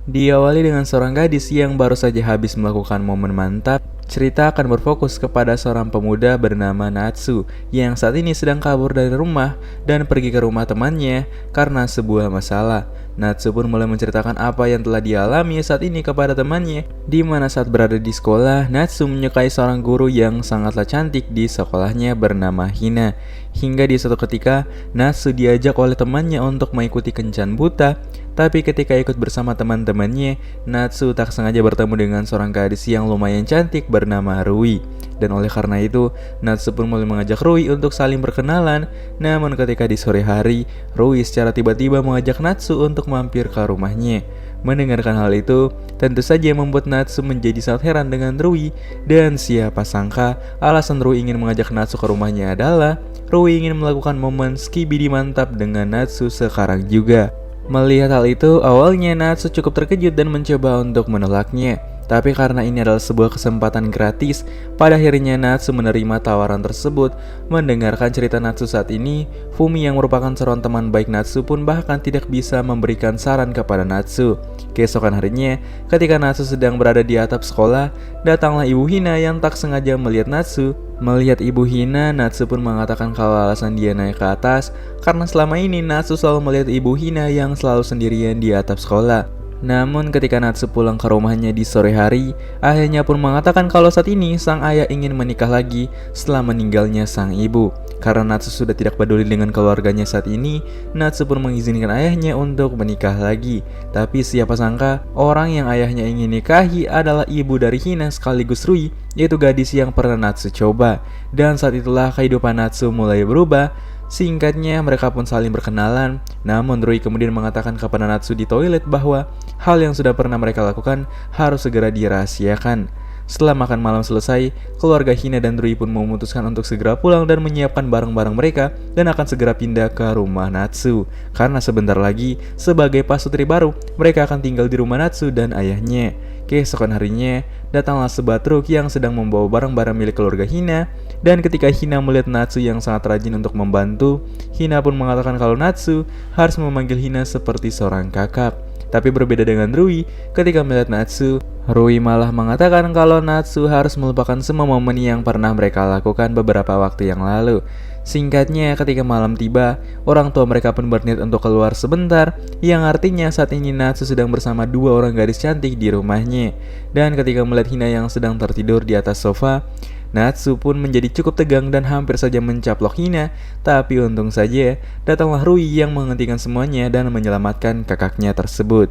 Diawali dengan seorang gadis yang baru saja habis melakukan momen mantap. Cerita akan berfokus kepada seorang pemuda bernama Natsu yang saat ini sedang kabur dari rumah dan pergi ke rumah temannya karena sebuah masalah. Natsu pun mulai menceritakan apa yang telah dialami saat ini kepada temannya, di mana saat berada di sekolah, Natsu menyukai seorang guru yang sangatlah cantik di sekolahnya bernama Hina. Hingga di suatu ketika, Natsu diajak oleh temannya untuk mengikuti kencan buta. Tapi ketika ikut bersama teman-temannya, Natsu tak sengaja bertemu dengan seorang gadis yang lumayan cantik bernama Rui. Dan oleh karena itu, Natsu pun mulai mengajak Rui untuk saling berkenalan. Namun ketika di sore hari, Rui secara tiba-tiba mengajak Natsu untuk mampir ke rumahnya. Mendengarkan hal itu, tentu saja membuat Natsu menjadi sangat heran dengan Rui. Dan siapa sangka, alasan Rui ingin mengajak Natsu ke rumahnya adalah Rui ingin melakukan momen skibidi mantap dengan Natsu sekarang juga. Melihat hal itu, awalnya Natsu cukup terkejut dan mencoba untuk menolaknya. Tapi karena ini adalah sebuah kesempatan gratis, pada akhirnya Natsu menerima tawaran tersebut. Mendengarkan cerita Natsu saat ini, Fumi yang merupakan seorang teman baik Natsu pun bahkan tidak bisa memberikan saran kepada Natsu. Keesokan harinya, ketika Natsu sedang berada di atap sekolah, datanglah Ibu Hina yang tak sengaja melihat Natsu. Melihat Ibu Hina, Natsu pun mengatakan kalau alasan dia naik ke atas karena selama ini Natsu selalu melihat Ibu Hina yang selalu sendirian di atap sekolah. Namun ketika Natsu pulang ke rumahnya di sore hari, ayahnya pun mengatakan kalau saat ini sang ayah ingin menikah lagi setelah meninggalnya sang ibu. Karena Natsu sudah tidak peduli dengan keluarganya saat ini, Natsu pun mengizinkan ayahnya untuk menikah lagi. Tapi siapa sangka, orang yang ayahnya ingin nikahi adalah ibu dari Hina sekaligus Rui, yaitu gadis yang pernah Natsu coba. Dan saat itulah kehidupan Natsu mulai berubah. Singkatnya, mereka pun saling berkenalan. Namun Rui kemudian mengatakan kepada Natsu di toilet bahwa hal yang sudah pernah mereka lakukan harus segera dirahasiakan. Setelah makan malam selesai, keluarga Hina dan Rui pun memutuskan untuk segera pulang dan menyiapkan barang-barang mereka dan akan segera pindah ke rumah Natsu. Karena sebentar lagi, sebagai pasutri baru, mereka akan tinggal di rumah Natsu dan ayahnya. Keesokan harinya, datanglah sebuah truk yang sedang membawa barang-barang milik keluarga Hina. Dan ketika Hina melihat Natsu yang sangat rajin untuk membantu, Hina pun mengatakan kalau Natsu harus memanggil Hina seperti seorang kakak. Tapi berbeda dengan Rui, ketika melihat Natsu, Rui malah mengatakan kalau Natsu harus melupakan semua momen yang pernah mereka lakukan beberapa waktu yang lalu. Singkatnya, ketika malam tiba, orang tua mereka pun berniat untuk keluar sebentar, yang artinya saat ini Natsu sedang bersama dua orang gadis cantik di rumahnya. Dan ketika melihat Hina yang sedang tertidur di atas sofa, Natsu pun menjadi cukup tegang dan hampir saja mencaplok Hina. Tapi untung saja, datanglah Rui yang menghentikan semuanya dan menyelamatkan kakaknya tersebut.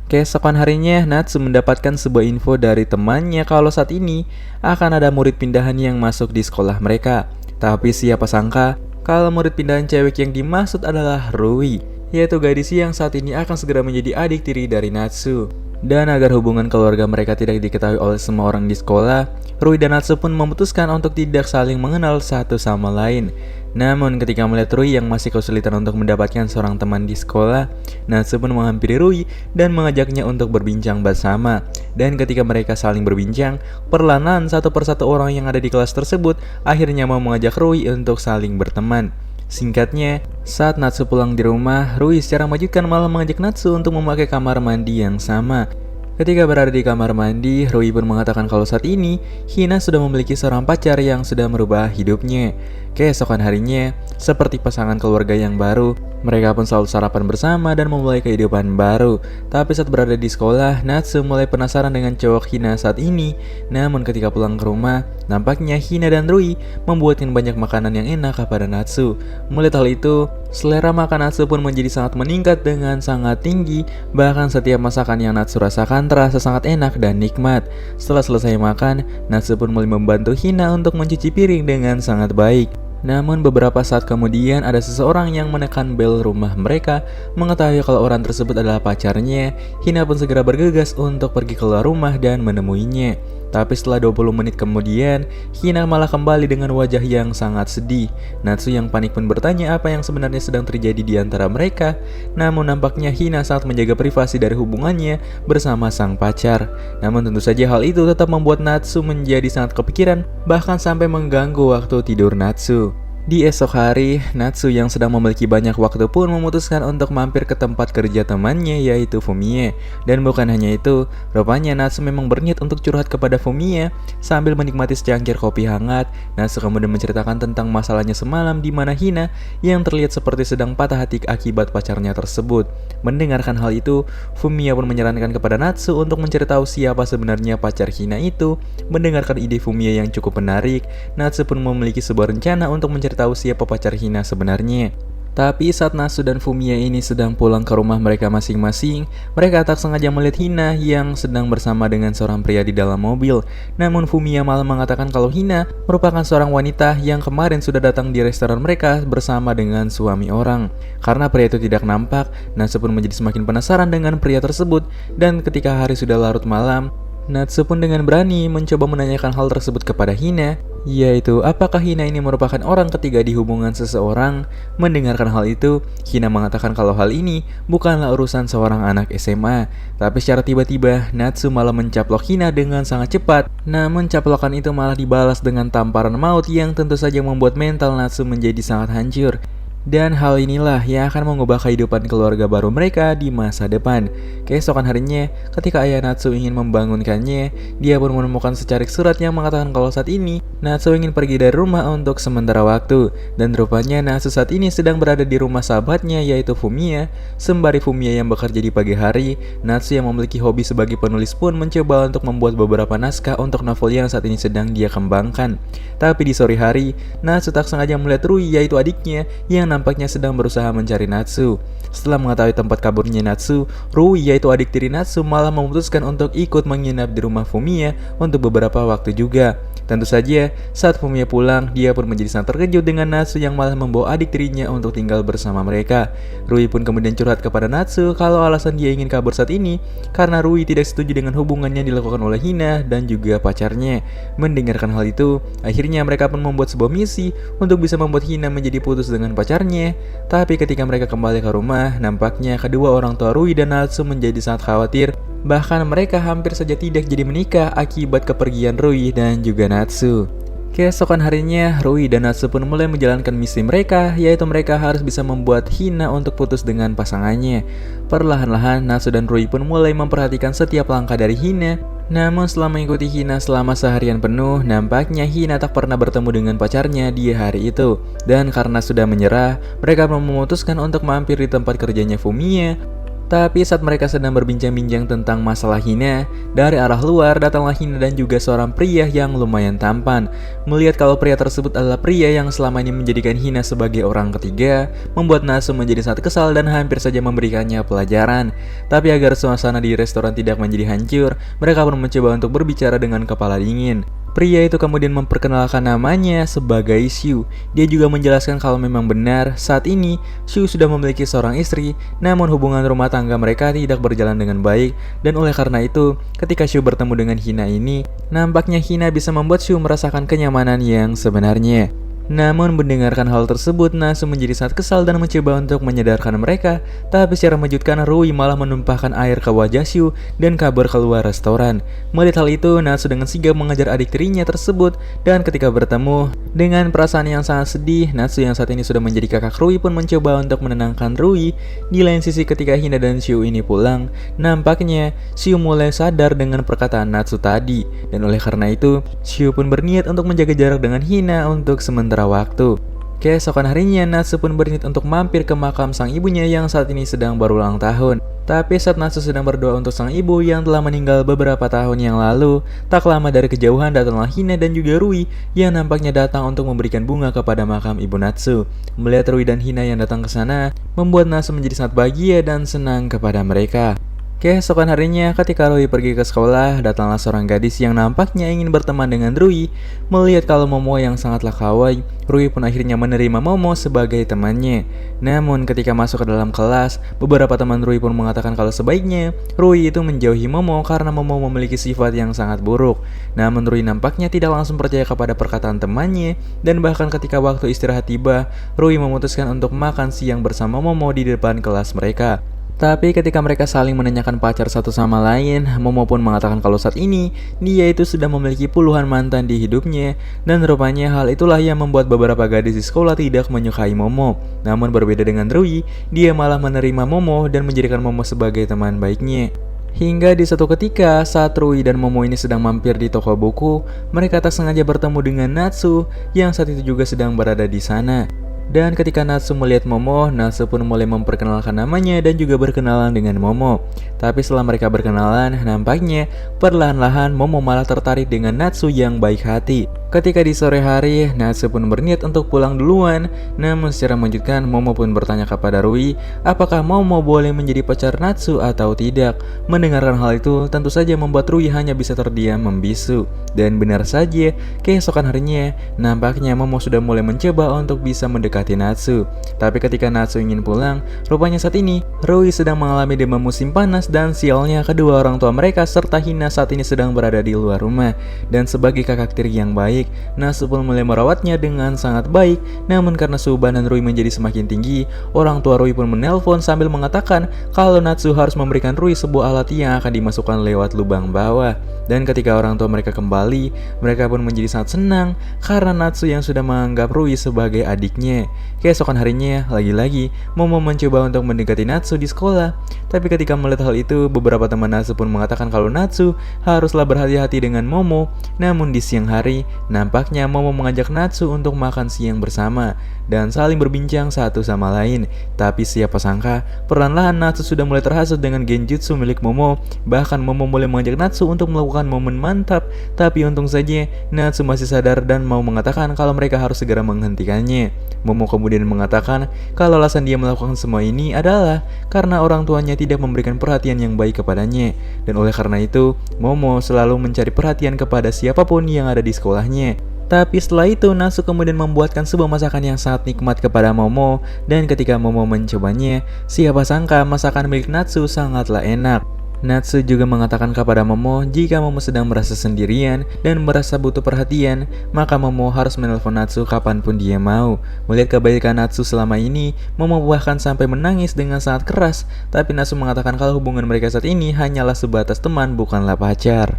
Keesokan harinya, Natsu mendapatkan sebuah info dari temannya kalau saat ini akan ada murid pindahan yang masuk di sekolah mereka. Tapi siapa sangka, kalau murid pindahan cewek yang dimaksud adalah Rui, yaitu gadis yang saat ini akan segera menjadi adik tiri dari Natsu. Dan agar hubungan keluarga mereka tidak diketahui oleh semua orang di sekolah, Rui dan Natsu pun memutuskan untuk tidak saling mengenal satu sama lain. Namun ketika melihat Rui yang masih kesulitan untuk mendapatkan seorang teman di sekolah, Natsu pun menghampiri Rui dan mengajaknya untuk berbincang bersama. Dan ketika mereka saling berbincang, perlahan satu persatu orang yang ada di kelas tersebut akhirnya mau mengajak Rui untuk saling berteman. Singkatnya, saat Natsu pulang di rumah, Rui secara mengejutkan malah mengajak Natsu untuk memakai kamar mandi yang sama. Ketika berada di kamar mandi, Rui pun mengatakan kalau saat ini Hina sudah memiliki seorang pacar yang sudah merubah hidupnya. Keesokan harinya, seperti pasangan keluarga yang baru, mereka pun selalu sarapan bersama dan memulai kehidupan baru. Tapi saat berada di sekolah, Natsu mulai penasaran dengan cowok Hina saat ini. Namun ketika pulang ke rumah, nampaknya Hina dan Rui membuatkan banyak makanan yang enak kepada Natsu. Melihat hal itu, selera makan Natsu pun menjadi sangat meningkat dengan sangat tinggi. Bahkan setiap masakan yang Natsu rasakan terasa sangat enak dan nikmat. Setelah selesai makan, Natsu pun mulai membantu Hina untuk mencuci piring dengan sangat baik. Namun beberapa saat kemudian ada seseorang yang menekan bel rumah mereka. Mengetahui kalau orang tersebut adalah pacarnya, Hina pun segera bergegas untuk pergi keluar rumah dan menemuinya. Tapi setelah 20 menit kemudian, Hina malah kembali dengan wajah yang sangat sedih. Natsu yang panik pun bertanya apa yang sebenarnya sedang terjadi di antara mereka. Namun nampaknya Hina sangat menjaga privasi dari hubungannya bersama sang pacar. Namun tentu saja hal itu tetap membuat Natsu menjadi sangat kepikiran, bahkan sampai mengganggu waktu tidur Natsu. Di esok hari, Natsu yang sedang memiliki banyak waktu pun memutuskan untuk mampir ke tempat kerja temannya yaitu Fumie. Dan bukan hanya itu, rupanya Natsu memang berniat untuk curhat kepada Fumie. Sambil menikmati secangkir kopi hangat, Natsu kemudian menceritakan tentang masalahnya semalam di mana Hina yang terlihat seperti sedang patah hati akibat pacarnya tersebut. Mendengarkan hal itu, Fumie pun menyarankan kepada Natsu untuk menceritakan siapa sebenarnya pacar Hina itu. Mendengarkan ide Fumie yang cukup menarik, Natsu pun memiliki sebuah rencana untuk menceritakan tahu siapa pacar Hina sebenarnya. Tapi saat Natsu dan Fumie ini sedang pulang ke rumah mereka masing-masing, mereka tak sengaja melihat Hina yang sedang bersama dengan seorang pria di dalam mobil. Namun Fumie malah mengatakan kalau Hina merupakan seorang wanita yang kemarin sudah datang di restoran mereka bersama dengan suami orang. Karena pria itu tidak nampak, Natsu pun menjadi semakin penasaran dengan pria tersebut. Dan ketika hari sudah larut malam, Natsu pun dengan berani mencoba menanyakan hal tersebut kepada Hina, yaitu apakah Hina ini merupakan orang ketiga di hubungan seseorang. Mendengarkan hal itu, Hina mengatakan kalau hal ini bukanlah urusan seorang anak SMA. Tapi secara tiba-tiba, Natsu malah mencaplok Hina dengan sangat cepat. Namun caplokan itu malah dibalas dengan tamparan maut yang tentu saja membuat mental Natsu menjadi sangat hancur. Dan hal inilah yang akan mengubah kehidupan keluarga baru mereka di masa depan. Keesokan harinya, ketika ayah Natsu ingin membangunkannya, dia pun menemukan secarik surat yang mengatakan kalau saat ini Natsu ingin pergi dari rumah untuk sementara waktu. Dan rupanya Natsu saat ini sedang berada di rumah sahabatnya yaitu Fumie. Sembari Fumie yang bekerja di pagi hari, Natsu yang memiliki hobi sebagai penulis pun mencoba untuk membuat beberapa naskah untuk novel yang saat ini sedang dia kembangkan. Tapi di sore hari, Natsu tak sengaja melihat Rui yaitu adiknya yang nampaknya sedang berusaha mencari Natsu. Setelah mengetahui tempat kaburnya Natsu, Rui yaitu adik tiri Natsu malah memutuskan untuk ikut menginap di rumah Fumie untuk beberapa waktu juga. Tentu saja, saat Fumie pulang, dia pun menjadi sangat terkejut dengan Natsu yang malah membawa adik tirinya untuk tinggal bersama mereka. Rui pun kemudian curhat kepada Natsu kalau alasan dia ingin kabur saat ini karena Rui tidak setuju dengan hubungan yang dilakukan oleh Hina dan juga pacarnya. Mendengarkan hal itu, akhirnya mereka pun membuat sebuah misi untuk bisa membuat Hina menjadi putus dengan pacarnya. Tapi ketika mereka kembali ke rumah, nampaknya kedua orang tua Rui dan Natsu menjadi sangat khawatir. Bahkan mereka hampir saja tidak jadi menikah akibat kepergian Rui dan juga Natsu. Keesokan harinya, Rui dan Natsu pun mulai menjalankan misi mereka, yaitu mereka harus bisa membuat Hina untuk putus dengan pasangannya. Perlahan-lahan, Natsu dan Rui pun mulai memperhatikan setiap langkah dari Hina. Namun setelah mengikuti Hina selama seharian penuh, nampaknya Hina tak pernah bertemu dengan pacarnya di hari itu. Dan karena sudah menyerah, mereka memutuskan untuk mampir di tempat kerjanya Fumie. Tapi saat mereka sedang berbincang-bincang tentang masalah Hina, dari arah luar datanglah Hina dan juga seorang pria yang lumayan tampan. Melihat kalau pria tersebut adalah pria yang selama ini menjadikan Hina sebagai orang ketiga, membuat Natsu menjadi sangat kesal dan hampir saja memberikannya pelajaran. Tapi agar suasana di restoran tidak menjadi hancur, mereka pun mencoba untuk berbicara dengan kepala dingin. Pria itu kemudian memperkenalkan namanya sebagai Shu. Dia juga menjelaskan kalau memang benar saat ini Shu sudah memiliki seorang istri, namun hubungan rumah tangga mereka tidak berjalan dengan baik. Dan oleh karena itu, ketika Shu bertemu dengan Hina ini, nampaknya Hina bisa membuat Shu merasakan kenyamanan yang sebenarnya. Namun mendengarkan hal tersebut, Natsu menjadi sangat kesal dan mencoba untuk menyadarkan mereka. Tapi secara mengejutkan, Rui malah menumpahkan air ke wajah Shu dan kabur keluar restoran. Melihat hal itu, Natsu dengan sigap mengejar adik tirinya tersebut. Dan ketika bertemu dengan perasaan yang sangat sedih, Natsu yang saat ini sudah menjadi kakak Rui pun mencoba untuk menenangkan Rui. Di lain sisi ketika Hina dan Shu ini pulang, nampaknya Shu mulai sadar dengan perkataan Natsu tadi. Dan oleh karena itu, Shu pun berniat untuk menjaga jarak dengan Hina untuk sementara waktu. Keesokan harinya, Natsu pun berniat untuk mampir ke makam sang ibunya yang saat ini sedang berulang tahun. Tapi saat Natsu sedang berdoa untuk sang ibu yang telah meninggal beberapa tahun yang lalu, tak lama dari kejauhan datanglah Hina dan juga Rui yang nampaknya datang untuk memberikan bunga kepada makam ibu Natsu. Melihat Rui dan Hina yang datang ke sana, membuat Natsu menjadi sangat bahagia dan senang kepada mereka. Keesokan harinya, ketika Rui pergi ke sekolah, datanglah seorang gadis yang nampaknya ingin berteman dengan Rui. Melihat kalau Momo yang sangatlah kawaii, Rui pun akhirnya menerima Momo sebagai temannya. Namun ketika masuk ke dalam kelas, beberapa teman Rui pun mengatakan kalau sebaiknya Rui itu menjauhi Momo karena Momo memiliki sifat yang sangat buruk. Namun Rui nampaknya tidak langsung percaya kepada perkataan temannya, dan bahkan ketika waktu istirahat tiba, Rui memutuskan untuk makan siang bersama Momo di depan kelas mereka. Tapi ketika mereka saling menanyakan pacar satu sama lain, Momo pun mengatakan kalau saat ini dia itu sudah memiliki puluhan mantan di hidupnya. Dan rupanya hal itulah yang membuat beberapa gadis di sekolah tidak menyukai Momo. Namun berbeda dengan Rui, dia malah menerima Momo dan menjadikan Momo sebagai teman baiknya. Hingga di suatu ketika saat Rui dan Momo ini sedang mampir di toko buku, mereka tak sengaja bertemu dengan Natsu yang saat itu juga sedang berada di sana. Dan ketika Natsu melihat Momo, Natsu pun mulai memperkenalkan namanya dan juga berkenalan dengan Momo. Tapi setelah mereka berkenalan, nampaknya perlahan-lahan Momo malah tertarik dengan Natsu yang baik hati. Ketika di sore hari, Natsu pun berniat untuk pulang duluan. Namun secara mengejutkan, Momo pun bertanya kepada Rui, apakah Momo boleh menjadi pacar Natsu atau tidak. Mendengarkan hal itu, tentu saja membuat Rui hanya bisa terdiam membisu. Dan benar saja, keesokan harinya, nampaknya Momo sudah mulai mencoba untuk bisa mendekati Natsu. Tapi ketika Natsu ingin pulang, rupanya saat ini, Rui sedang mengalami demam musim panas dan sialnya kedua orang tua mereka serta Hina saat ini sedang berada di luar rumah. Dan sebagai kakak tiri yang baik, Natsu pun mulai merawatnya dengan sangat baik. Namun karena suhu badan Rui menjadi semakin tinggi, orang tua Rui pun menelpon sambil mengatakan kalau Natsu harus memberikan Rui sebuah alat yang akan dimasukkan lewat lubang bawah. Dan ketika orang tua mereka kembali, mereka pun menjadi sangat senang karena Natsu yang sudah menganggap Rui sebagai adiknya. Keesokan harinya, lagi-lagi Momo mencoba untuk mendekati Natsu di sekolah. Tapi ketika melihat hal itu, beberapa teman Natsu pun mengatakan kalau Natsu haruslah berhati-hati dengan Momo. Namun di siang hari, nampaknya Momo mengajak Natsu untuk makan siang bersama dan saling berbincang satu sama lain. Tapi siapa sangka, perlahan-lahan Natsu sudah mulai terhasut dengan genjutsu milik Momo. Bahkan Momo mulai mengajak Natsu untuk melakukan momen mantap. Tapi untung saja, Natsu masih sadar dan mau mengatakan kalau mereka harus segera menghentikannya. Momo kemudian mengatakan kalau alasan dia melakukan semua ini adalah karena orang tuanya tidak memberikan perhatian yang baik kepadanya. Dan oleh karena itu, Momo selalu mencari perhatian kepada siapapun yang ada di sekolahnya. Tapi setelah itu, Natsu kemudian membuatkan sebuah masakan yang sangat nikmat kepada Momo. Dan ketika Momo mencobanya, siapa sangka masakan milik Natsu sangatlah enak. Natsu juga mengatakan kepada Momo jika Momo sedang merasa sendirian dan merasa butuh perhatian, maka Momo harus menelpon Natsu kapanpun dia mau. Melihat kebaikan Natsu selama ini, Momo bahkan sampai menangis dengan sangat keras. Tapi Natsu mengatakan kalau hubungan mereka saat ini hanyalah sebatas teman, bukanlah pacar.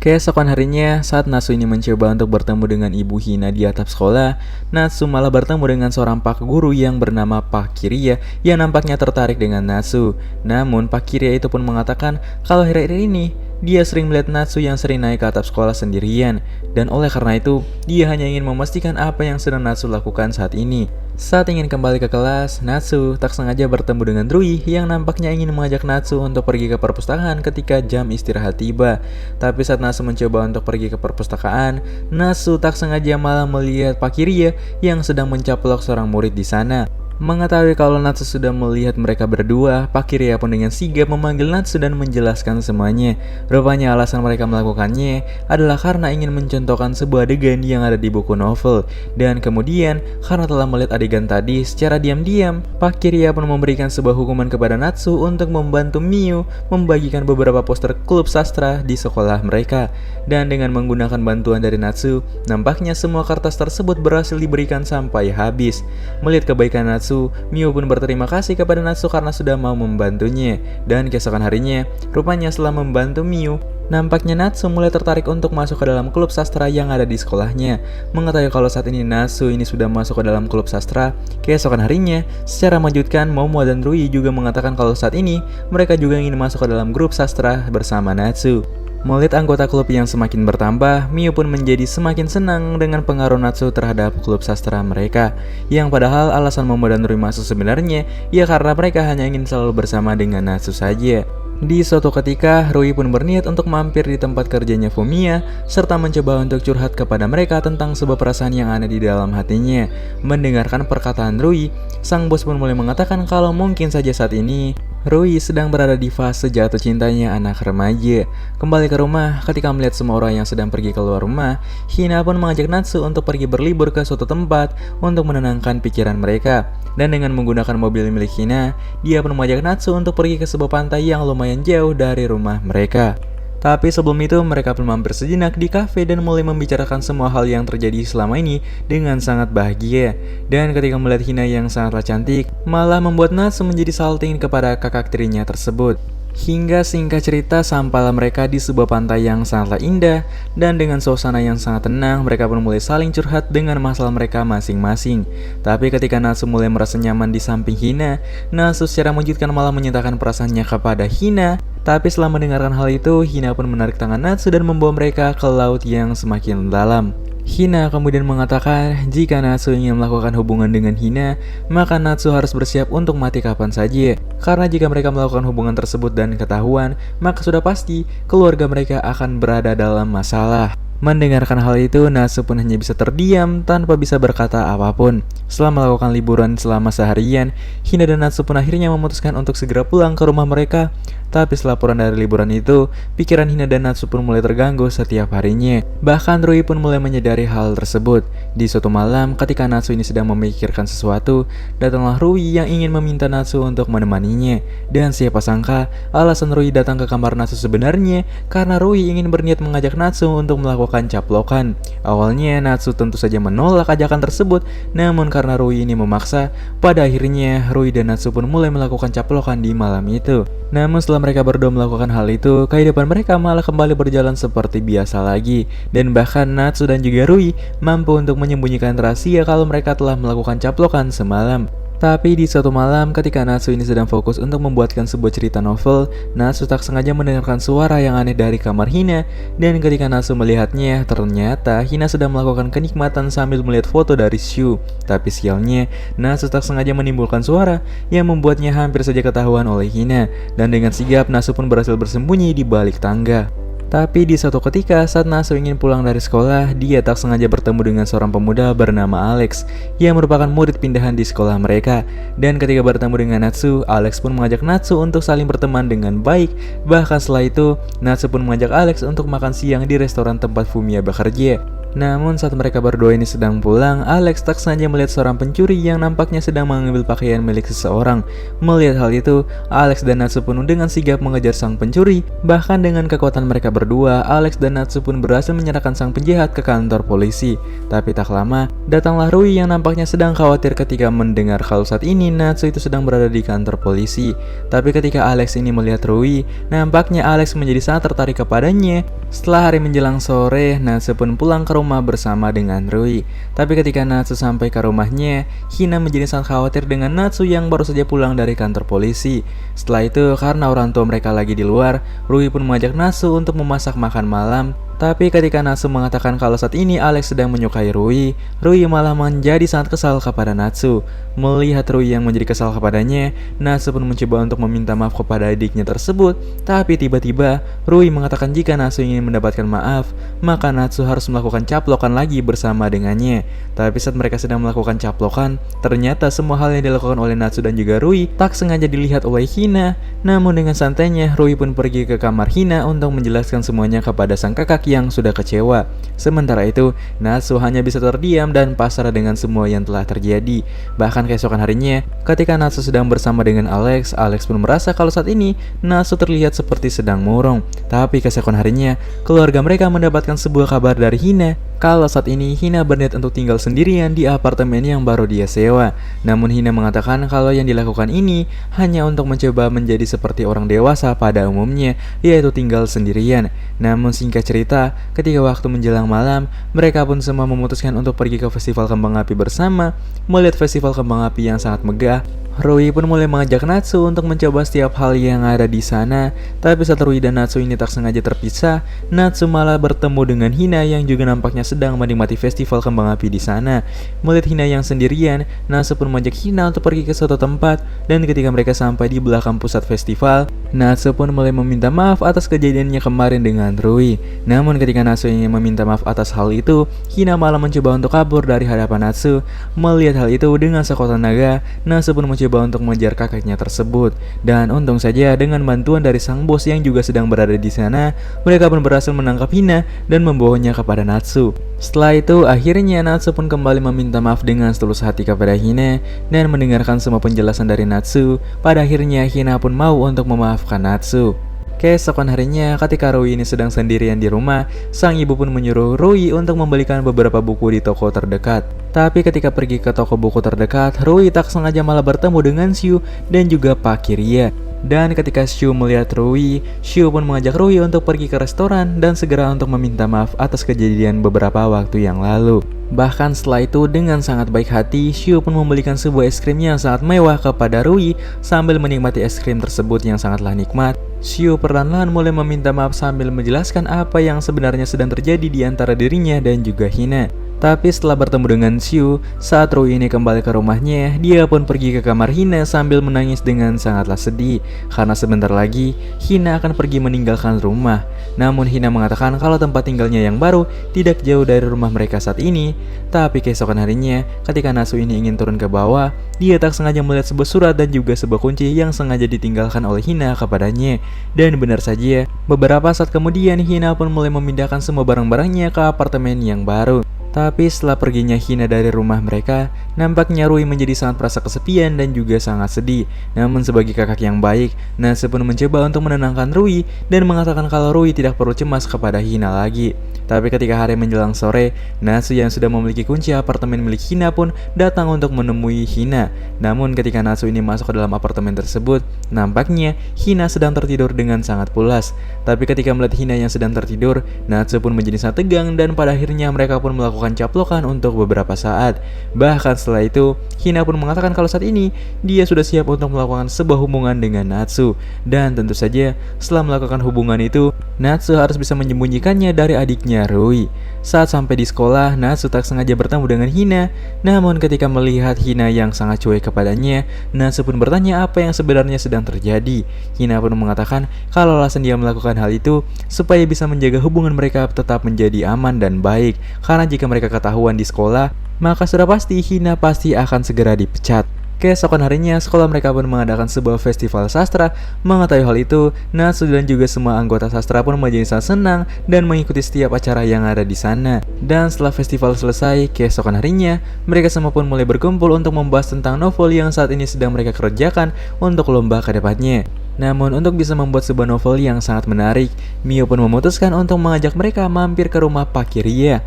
Keesokan harinya, saat Natsu ini mencoba untuk bertemu dengan Ibu Hina di atap sekolah, Natsu malah bertemu dengan seorang pak guru yang bernama Pak Kiriya yang nampaknya tertarik dengan Natsu. Namun Pak Kiriya itu pun mengatakan kalau akhir-akhir ini dia sering melihat Natsu yang sering naik ke atap sekolah sendirian. Dan oleh karena itu, dia hanya ingin memastikan apa yang sedang Natsu lakukan saat ini. Saat ingin kembali ke kelas, Natsu tak sengaja bertemu dengan Rui yang nampaknya ingin mengajak Natsu untuk pergi ke perpustakaan ketika jam istirahat tiba. Tapi saat Natsu mencoba untuk pergi ke perpustakaan, Natsu tak sengaja malah melihat Pak Kiriya yang sedang mencaplok seorang murid di sana. Mengetahui kalau Natsu sudah melihat mereka berdua, Pak Kiriya pun dengan sigap memanggil Natsu dan menjelaskan semuanya. Rupanya alasan mereka melakukannya adalah karena ingin mencontohkan sebuah adegan yang ada di buku novel. Dan kemudian, karena telah melihat adegan tadi secara diam-diam, Pak Kiriya pun memberikan sebuah hukuman kepada Natsu untuk membantu Miu membagikan beberapa poster klub sastra di sekolah mereka. Dan dengan menggunakan bantuan dari Natsu, nampaknya semua kertas tersebut berhasil diberikan sampai habis. Melihat kebaikan Natsu, Miu pun berterima kasih kepada Natsu karena sudah mau membantunya. Dan keesokan harinya, rupanya setelah membantu Miu, nampaknya Natsu mulai tertarik untuk masuk ke dalam klub sastra yang ada di sekolahnya. Mengetahui kalau saat ini Natsu ini sudah masuk ke dalam klub sastra, keesokan harinya, secara mengejutkan Momo dan Rui juga mengatakan kalau saat ini mereka juga ingin masuk ke dalam grup sastra bersama Natsu. Melihat anggota klub yang semakin bertambah, Miu pun menjadi semakin senang dengan pengaruh Natsu terhadap klub sastra mereka. Yang padahal alasan Momo dan Rui masuk sebenarnya ya karena mereka hanya ingin selalu bersama dengan Natsu saja. Di suatu ketika, Rui pun berniat untuk mampir di tempat kerjanya Fumiya, serta mencoba untuk curhat kepada mereka tentang sebuah perasaan yang ada di dalam hatinya. Mendengarkan perkataan Rui, sang bos pun mulai mengatakan kalau mungkin saja saat ini Rui sedang berada di fase jatuh cintanya anak remaja. Kembali ke rumah, ketika melihat semua orang yang sedang pergi keluar rumah, Hina pun mengajak Natsu untuk pergi berlibur ke suatu tempat untuk menenangkan pikiran mereka. Dan dengan menggunakan mobil milik Hina, dia pun mengajak Natsu untuk pergi ke sebuah pantai yang lumayan jauh dari rumah mereka. Tapi sebelum itu mereka pun mampir sejenak di kafe dan mulai membicarakan semua hal yang terjadi selama ini dengan sangat bahagia. Dan ketika melihat Hina yang sangatlah cantik, malah membuat Natsu menjadi salting kepada kakak tirinya tersebut. Hingga singkat cerita sampailah mereka di sebuah pantai yang sangatlah indah, dan dengan suasana yang sangat tenang mereka pun mulai saling curhat dengan masalah mereka masing-masing. Tapi ketika Natsu mulai merasa nyaman di samping Hina, Natsu secara mengejutkan malah menyatakan perasaannya kepada Hina. Tapi setelah mendengarkan hal itu, Hina pun menarik tangan Natsu dan membawa mereka ke laut yang semakin dalam. Hina kemudian mengatakan jika Natsu ingin melakukan hubungan dengan Hina, maka Natsu harus bersiap untuk mati kapan saja. Karena jika mereka melakukan hubungan tersebut dan ketahuan, maka sudah pasti keluarga mereka akan berada dalam masalah. Mendengarkan hal itu, Natsu pun hanya bisa terdiam tanpa bisa berkata apapun. Setelah melakukan liburan selama seharian, Hina dan Natsu pun akhirnya memutuskan untuk segera pulang ke rumah mereka. Tapi setelah pulang dari liburan itu, pikiran Hina dan Natsu pun mulai terganggu setiap harinya. Bahkan Rui pun mulai menyadari hal tersebut. Di suatu malam, ketika Natsu ini sedang memikirkan sesuatu, datanglah Rui yang ingin meminta Natsu untuk menemaninya. Dan siapa sangka, alasan Rui datang ke kamar Natsu sebenarnya karena Rui ingin berniat mengajak Natsu untuk melakukan caplokan. Awalnya Natsu tentu saja menolak ajakan tersebut, namun karena Rui ini memaksa, pada akhirnya Rui dan Natsu pun mulai melakukan caplokan di malam itu. Namun setelah mereka berdua melakukan hal itu, kehidupan mereka malah kembali berjalan seperti biasa lagi. Dan bahkan Natsu dan juga Rui mampu untuk menyembunyikan rahasia kalau mereka telah melakukan caplokan semalam. Tapi di suatu malam ketika Natsu ini sedang fokus untuk membuatkan sebuah cerita novel, Natsu tak sengaja mendengarkan suara yang aneh dari kamar Hina. Dan ketika Natsu melihatnya, ternyata Hina sedang melakukan kenikmatan sambil melihat foto dari Shu. Tapi sialnya, Natsu tak sengaja menimbulkan suara yang membuatnya hampir saja ketahuan oleh Hina. Dan dengan sigap, Natsu pun berhasil bersembunyi di balik tangga. Tapi di suatu ketika saat Natsu ingin pulang dari sekolah, dia tak sengaja bertemu dengan seorang pemuda bernama Alex yang merupakan murid pindahan di sekolah mereka. Dan ketika bertemu dengan Natsu, Alex pun mengajak Natsu untuk saling berteman dengan baik. Bahkan setelah itu, Natsu pun mengajak Alex untuk makan siang di restoran tempat Fumiya bekerja. Namun saat mereka berdua ini sedang pulang, Alex tak sengaja melihat seorang pencuri yang nampaknya sedang mengambil pakaian milik seseorang. Melihat hal itu, Alex dan Natsu pun dengan sigap mengejar sang pencuri. Bahkan dengan kekuatan mereka berdua, Alex dan Natsu pun berhasil menyerahkan sang penjahat ke kantor polisi. Tapi tak lama, datanglah Rui yang nampaknya sedang khawatir ketika mendengar kalau saat ini Natsu itu sedang berada di kantor polisi. Tapi ketika Alex ini melihat Rui, nampaknya Alex menjadi sangat tertarik kepadanya. Setelah hari menjelang sore, Natsu pun pulang ke rumah bersama dengan Rui. Tapi ketika Natsu sampai ke rumahnya, Hina menjadi sangat khawatir dengan Natsu yang baru saja pulang dari kantor polisi. Setelah itu, karena orang tua mereka lagi di luar, Rui pun mengajak Natsu untuk memasak makan malam. Tapi ketika Natsu mengatakan kalau saat ini Alex sedang menyukai Rui, Rui malah menjadi sangat kesal kepada Natsu. Melihat Rui yang menjadi kesal kepadanya, Natsu pun mencoba untuk meminta maaf kepada adiknya tersebut. Tapi tiba-tiba, Rui mengatakan jika Natsu ingin mendapatkan maaf, maka Natsu harus melakukan caplokan lagi bersama dengannya. Tapi saat mereka sedang melakukan caplokan, ternyata semua hal yang dilakukan oleh Natsu dan juga Rui tak sengaja dilihat oleh Hina. Namun dengan santainya, Rui pun pergi ke kamar Hina untuk menjelaskan semuanya kepada sang kakak yang sudah kecewa. Sementara itu, Natsu hanya bisa terdiam dan pasrah dengan semua yang telah terjadi. Bahkan keesokan harinya, ketika Natsu sedang bersama dengan Alex, Alex pun merasa kalau saat ini Natsu terlihat seperti sedang murung. Tapi keesokan harinya, keluarga mereka mendapatkan sebuah kabar dari Hina kalau saat ini Hina berniat untuk tinggal sendirian di apartemen yang baru dia sewa. Namun Hina mengatakan kalau yang dilakukan ini hanya untuk mencoba menjadi seperti orang dewasa pada umumnya, yaitu tinggal sendirian. Namun singkat cerita, ketika waktu menjelang malam, mereka pun semua memutuskan untuk pergi ke festival kembang api bersama. Melihat festival kembang api yang sangat megah, Rui pun mulai mengajak Natsu untuk mencoba setiap hal yang ada di sana. Tapi saat Rui dan Natsu ini tak sengaja terpisah, Natsu malah bertemu dengan Hina yang juga nampaknya sedang menikmati festival kembang api di sana. Melihat Hina yang sendirian, Natsu pun mengajak Hina untuk pergi ke suatu tempat. Dan ketika mereka sampai di belakang pusat festival, Natsu pun mulai meminta maaf atas kejadiannya kemarin dengan Rui. Namun ketika Natsu ingin meminta maaf atas hal itu, Hina malah mencoba untuk kabur dari hadapan Natsu. Melihat hal itu dengan sekuat tenaga, Natsu pun mencoba untuk mengejar kakaknya tersebut. Dan untung saja dengan bantuan dari sang bos yang juga sedang berada di sana, mereka pun berhasil menangkap Hina dan membawanya kepada Natsu. Setelah itu, akhirnya Natsu pun kembali meminta maaf dengan setulus hati kepada Hina. Dan mendengarkan semua penjelasan dari Natsu, pada akhirnya Hina pun mau untuk memaafkan Natsu. Keesokan harinya, ketika Rui ini sedang sendirian di rumah, sang ibu pun menyuruh Rui untuk membelikan beberapa buku di toko terdekat. Tapi ketika pergi ke toko buku terdekat, Rui tak sengaja malah bertemu dengan Xiu dan juga Pak Kiria. Dan ketika Xiu melihat Rui, Xiu pun mengajak Rui untuk pergi ke restoran dan segera untuk meminta maaf atas kejadian beberapa waktu yang lalu. Bahkan setelah itu dengan sangat baik hati, Xiu pun membelikan sebuah es krim yang sangat mewah kepada Rui. Sambil menikmati es krim tersebut yang sangatlah nikmat, Xiu perlahan-lahan mulai meminta maaf sambil menjelaskan apa yang sebenarnya sedang terjadi di antara dirinya dan juga Hina. Tapi setelah bertemu dengan Xiu, saat Rui ini kembali ke rumahnya, dia pun pergi ke kamar Hina sambil menangis dengan sangatlah sedih. Karena sebentar lagi, Hina akan pergi meninggalkan rumah. Namun Hina mengatakan kalau tempat tinggalnya yang baru tidak jauh dari rumah mereka saat ini. Tapi keesokan harinya, ketika Natsu ini ingin turun ke bawah, dia tak sengaja melihat sebuah surat dan juga sebuah kunci yang sengaja ditinggalkan oleh Hina kepadanya. Dan benar saja, beberapa saat kemudian Hina pun mulai memindahkan semua barang-barangnya ke apartemen yang baru. Tapi setelah perginya Hina dari rumah mereka, nampaknya Rui menjadi sangat merasa kesepian dan juga sangat sedih. Namun sebagai kakak yang baik, Natsu pun mencoba untuk menenangkan Rui dan mengatakan kalau Rui tidak perlu cemas kepada Hina lagi. Tapi ketika hari menjelang sore, Natsu yang sudah memiliki kunci apartemen milik Hina pun datang untuk menemui Hina. Namun ketika Natsu ini masuk ke dalam apartemen tersebut, nampaknya Hina sedang tertidur dengan sangat pulas. Tapi ketika melihat Hina yang sedang tertidur, Natsu pun menjadi sangat tegang dan pada akhirnya mereka pun melakukan caplokan untuk beberapa saat. Bahkan setelah itu, Hina pun mengatakan kalau saat ini dia sudah siap untuk melakukan sebuah hubungan dengan Natsu. Dan tentu saja, setelah melakukan hubungan itu, Natsu harus bisa menyembunyikannya dari adiknya Rui. Saat sampai di sekolah, Natsu tak sengaja bertemu dengan Hina. Namun ketika melihat Hina yang sangat cuek kepadanya, Natsu pun bertanya apa yang sebenarnya sedang terjadi. Hina pun mengatakan kalau alasan dia melakukan hal itu supaya bisa menjaga hubungan mereka tetap menjadi aman dan baik. Karena jika mereka ketahuan di sekolah, maka sudah pasti Hina pasti akan segera dipecat. Keesokan harinya, sekolah mereka pun mengadakan sebuah festival sastra. Mengetahui hal itu, Natsu dan juga semua anggota sastra pun menjadi sangat senang dan mengikuti setiap acara yang ada di sana. Dan setelah festival selesai, keesokan harinya, mereka semua pun mulai berkumpul untuk membahas tentang novel yang saat ini sedang mereka kerjakan untuk lomba ke depannya. Namun untuk bisa membuat sebuah novel yang sangat menarik, Mio pun memutuskan untuk mengajak mereka mampir ke rumah Pak Kiria.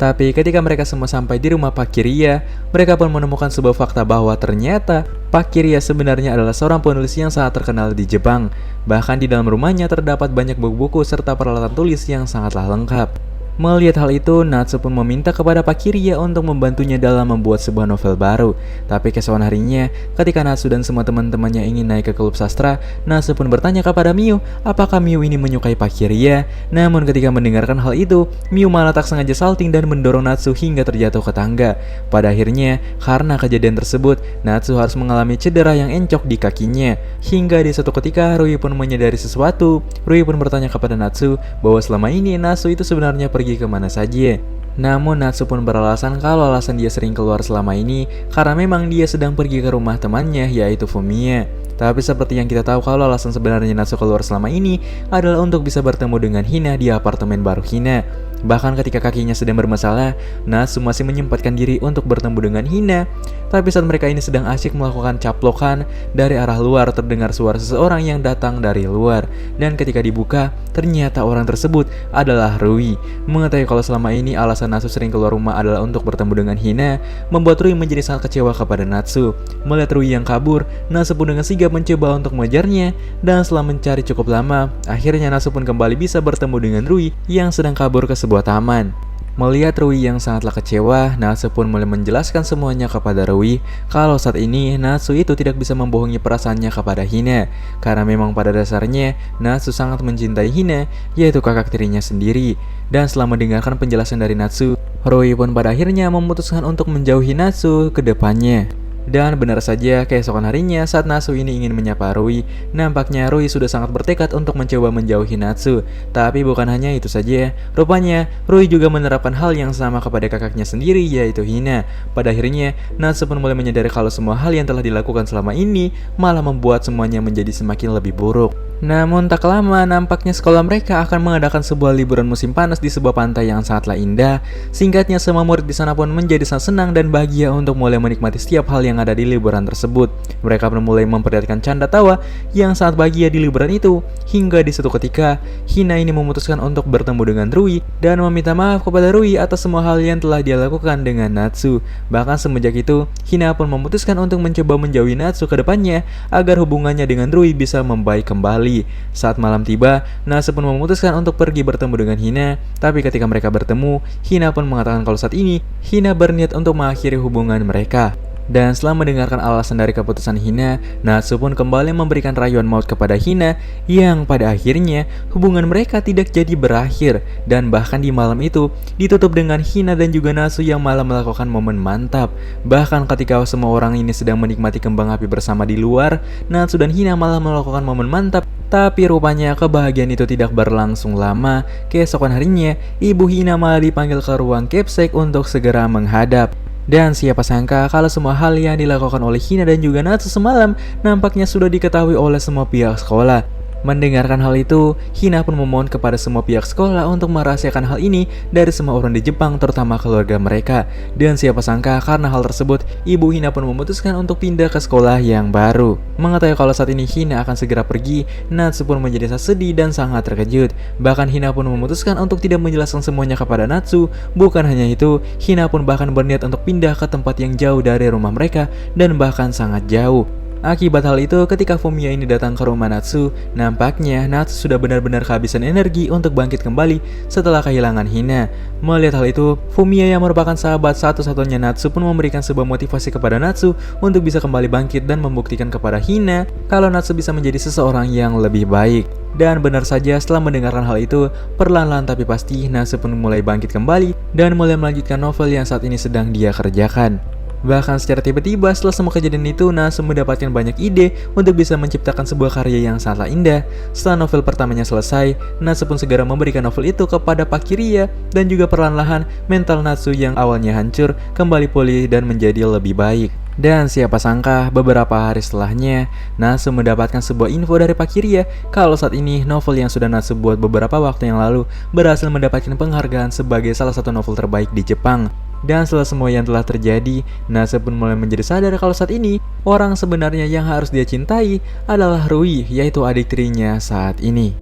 Tapi ketika mereka semua sampai di rumah Pak Kiria, mereka pun menemukan sebuah fakta bahwa ternyata Pak Kiria sebenarnya adalah seorang penulis yang sangat terkenal di Jepang. Bahkan di dalam rumahnya terdapat banyak buku-buku serta peralatan tulis yang sangatlah lengkap. Melihat hal itu, Natsu pun meminta kepada Pak Kiria untuk membantunya dalam membuat sebuah novel baru. Tapi keesokan harinya, ketika Natsu dan semua teman-temannya ingin naik ke klub sastra, Natsu pun bertanya kepada Mio, apakah Mio ini menyukai Pak Kiria? Namun ketika mendengarkan hal itu, Mio malah tak sengaja salting dan mendorong Natsu hingga terjatuh ke tangga. Pada akhirnya, karena kejadian tersebut, Natsu harus mengalami cedera yang encok di kakinya. Hingga di suatu ketika, Rui pun menyadari sesuatu. Rui pun bertanya kepada Natsu bahwa selama ini Natsu itu sebenarnya pergi kemana saja. Namun Natsu pun beralasan kalau alasan dia sering keluar selama ini karena memang dia sedang pergi ke rumah temannya yaitu Fumiya. Tapi seperti yang kita tahu kalau alasan sebenarnya Natsu keluar selama ini adalah untuk bisa bertemu dengan Hina di apartemen baru Hina. Bahkan ketika kakinya sedang bermasalah, Natsu masih menyempatkan diri untuk bertemu dengan Hina. Tapi saat mereka ini sedang asyik melakukan caplokan, dari arah luar terdengar suara seseorang yang datang dari luar. Dan ketika dibuka, ternyata orang tersebut adalah Rui. Mengetahui kalau selama ini alasan Natsu sering keluar rumah adalah untuk bertemu dengan Hina, membuat Rui menjadi sangat kecewa kepada Natsu. Melihat Rui yang kabur, Natsu pun dengan sigap mencoba untuk mengejarnya. Dan setelah mencari cukup lama, akhirnya Natsu pun kembali bisa bertemu dengan Rui yang sedang kabur ke sebuah taman. Melihat Rui yang sangatlah kecewa, Natsu pun mulai menjelaskan semuanya kepada Rui kalau saat ini Natsu itu tidak bisa membohongi perasaannya kepada Hina. Karena memang pada dasarnya Natsu sangat mencintai Hina, yaitu kakak tirinya sendiri. Dan setelah mendengarkan penjelasan dari Natsu, Rui pun pada akhirnya memutuskan untuk menjauhi Natsu ke depannya. Dan benar saja, keesokan harinya saat Natsu ini ingin menyapa Rui, nampaknya Rui sudah sangat bertekad untuk mencoba menjauhi Natsu. Tapi bukan hanya itu saja, rupanya Rui juga menerapkan hal yang sama kepada kakaknya sendiri yaitu Hina. Pada akhirnya, Natsu pun mulai menyadari kalau semua hal yang telah dilakukan selama ini malah membuat semuanya menjadi semakin lebih buruk. Namun tak lama, nampaknya sekolah mereka akan mengadakan sebuah liburan musim panas di sebuah pantai yang sangatlah indah. Singkatnya, semua murid di sana pun menjadi sangat senang dan bahagia untuk mulai menikmati setiap hal yang ada di liburan tersebut. Mereka pun mulai memperlihatkan canda tawa yang sangat bahagia di liburan itu. Hingga di suatu ketika, Hina ini memutuskan untuk bertemu dengan Rui dan meminta maaf kepada Rui atas semua hal yang telah dia lakukan dengan Natsu. Bahkan semenjak itu, Hina pun memutuskan untuk mencoba menjauhi Natsu ke depannya agar hubungannya dengan Rui bisa membaik kembali. Saat malam tiba, Natsu pun memutuskan untuk pergi bertemu dengan Hina, tapi ketika mereka bertemu, Hina pun mengatakan kalau saat ini Hina berniat untuk mengakhiri hubungan mereka. Dan setelah mendengarkan alasan dari keputusan Hina, Natsu pun kembali memberikan rayuan maut kepada Hina yang pada akhirnya hubungan mereka tidak jadi berakhir. Dan bahkan di malam itu ditutup dengan Hina dan juga Natsu yang malah melakukan momen mantap. Bahkan ketika semua orang ini sedang menikmati kembang api bersama di luar, Natsu dan Hina malah melakukan momen mantap. Tapi rupanya kebahagiaan itu tidak berlangsung lama. Keesokan harinya, ibu Hina malah dipanggil ke ruang Capsek untuk segera menghadap. Dan siapa sangka kalau semua hal yang dilakukan oleh Hina dan juga Natsu semalam nampaknya sudah diketahui oleh semua pihak sekolah. Mendengarkan hal itu, Hina pun memohon kepada semua pihak sekolah untuk merahasiakan hal ini dari semua orang di Jepang, terutama keluarga mereka. Dan siapa sangka karena hal tersebut, ibu Hina pun memutuskan untuk pindah ke sekolah yang baru. Mengetahui kalau saat ini Hina akan segera pergi, Natsu pun menjadi sangat sedih dan sangat terkejut. Bahkan Hina pun memutuskan untuk tidak menjelaskan semuanya kepada Natsu. Bukan hanya itu, Hina pun bahkan berniat untuk pindah ke tempat yang jauh dari rumah mereka dan bahkan sangat jauh. Akibat hal itu, ketika Fumiya ini datang ke rumah Natsu, nampaknya Natsu sudah benar-benar kehabisan energi untuk bangkit kembali setelah kehilangan Hina. Melihat hal itu, Fumiya yang merupakan sahabat satu-satunya Natsu pun memberikan sebuah motivasi kepada Natsu untuk bisa kembali bangkit dan membuktikan kepada Hina kalau Natsu bisa menjadi seseorang yang lebih baik. Dan benar saja setelah mendengarkan hal itu, perlahan-lahan tapi pasti Natsu pun mulai bangkit kembali dan mulai melanjutkan novel yang saat ini sedang dia kerjakan. Bahkan secara tiba-tiba setelah semua kejadian itu, Natsu mendapatkan banyak ide untuk bisa menciptakan sebuah karya yang sangatlah indah. Setelah novel pertamanya selesai, Natsu pun segera memberikan novel itu kepada Pak Kiriya dan juga perlahan-lahan mental Natsu yang awalnya hancur kembali pulih dan menjadi lebih baik. Dan siapa sangka beberapa hari setelahnya, Natsu mendapatkan sebuah info dari Pak Kiriya kalau saat ini novel yang sudah Natsu buat beberapa waktu yang lalu berhasil mendapatkan penghargaan sebagai salah satu novel terbaik di Jepang. Dan setelah semua yang telah terjadi, Natsu pun mulai menjadi sadar kalau saat ini orang sebenarnya yang harus dia cintai adalah Rui, yaitu adik tirinya saat ini.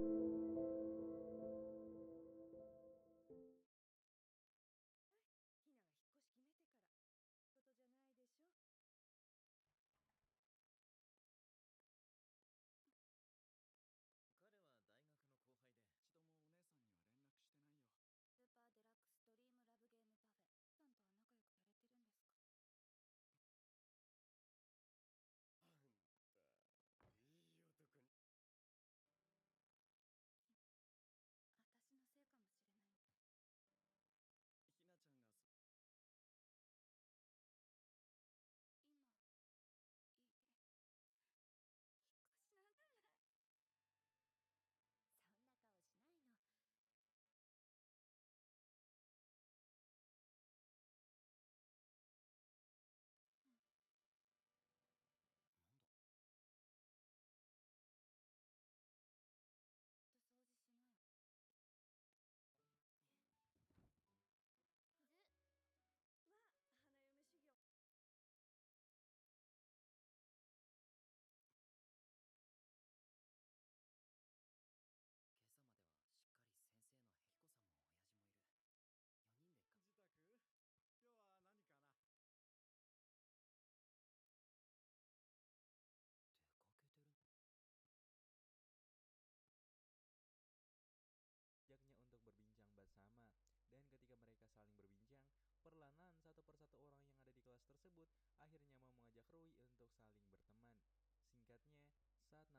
Ajaknya untuk berbincang bersama. Dan ketika mereka saling berbincang, perlahan satu persatu orang yang ada di kelas tersebut akhirnya mau mengajak Rui untuk saling berteman. Singkatnya, saat Natsu pulang di rumah,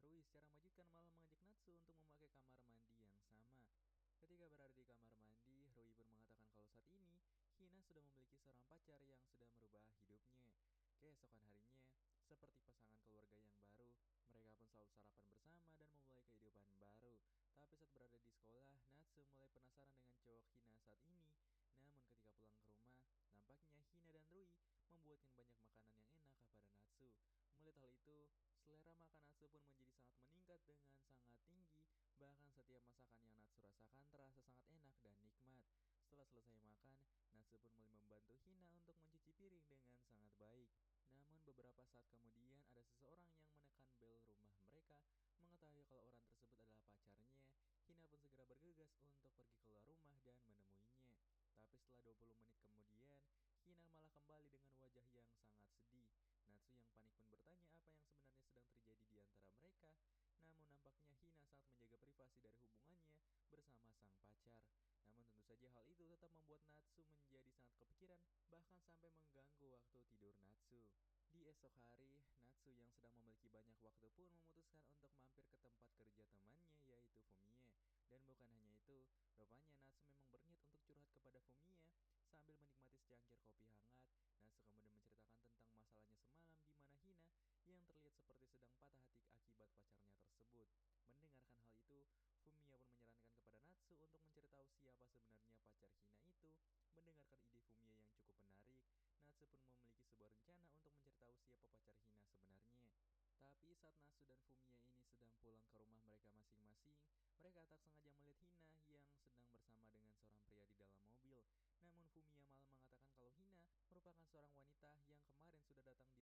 Rui secara mengejutkan malah mengajak Natsu untuk memakai kamar mandi yang sama. Ketika berada di kamar mandi, Rui pun mengatakan kalau saat ini Hina sudah memiliki seorang pacar yang sudah merubah hidupnya. Keesokan harinya, seperti pasangan keluarga yang baru, mereka pun selalu sarapan bersama dan memulai kehidupan baru. Tapi saat berada di sekolah, Natsu mulai penasaran dengan cowok Hina saat ini. Namun ketika pulang ke rumah, nampaknya Hina dan Rui membuatkan banyak makanan yang enak kepada Natsu. Melihat hal itu, Selera makan Natsu pun menjadi sangat meningkat dengan sangat tinggi, bahkan setiap masakan yang Natsu rasakan terasa sangat enak dan nikmat. Setelah selesai makan, Natsu pun mulai membantu Hina untuk mencuci piring dengan sangat baik. Namun beberapa saat kemudian ada seseorang yang menekan bel rumah mereka. Mengetahui kalau orang tersebut adalah pacarnya, Hina pun segera bergegas untuk pergi keluar rumah dan menemuinya. Tapi setelah 20 menit kemudian, Hina malah kembali dengan wajah yang sangat sedih. Natsu yang panik pun bertanya apa yang sebenarnya sedang terjadi di antara mereka. Namun nampaknya Hina sangat menjaga privasi dari hubungannya bersama sang pacar. Namun tentu saja hal itu tetap membuat Natsu menjadi sangat kepikiran, bahkan sampai mengganggu waktu tidur Natsu. Di esok hari, Natsu yang sedang memiliki banyak waktu pun memutuskan untuk mampir ke tempat kerja temannya yaitu Fumiya. Dan bukan hanya itu, rupanya Natsu memang berniat untuk curhat kepada Fumiya. Sambil menikmati secangkir kopi hangat, Natsu kemudian menceritakan tentang masalahnya semalam di mana Hina yang terlihat seperti sedang patah hati akibat pacarnya tersebut. Mendengarkan hal itu, Fumiya pun menyarankan kepada Natsu untuk mencari tahu siapa sebenarnya pacar Hina itu. Mendengarkan ide Fumiya yang cukup menarik, Natsu pun memiliki sebuah rencana untuk mencari tahu siapa pacar Hina sebenarnya. Tapi saat Natsu dan Fumiya ini sedang pulang ke rumah mereka masing-masing, mereka tak sengaja melihat Hina yang sedang bersama dengan seorang pria di dalam mobil. Namun Fumiya malah mengatakan kalau Hina merupakan seorang wanita yang kemarin sudah datang di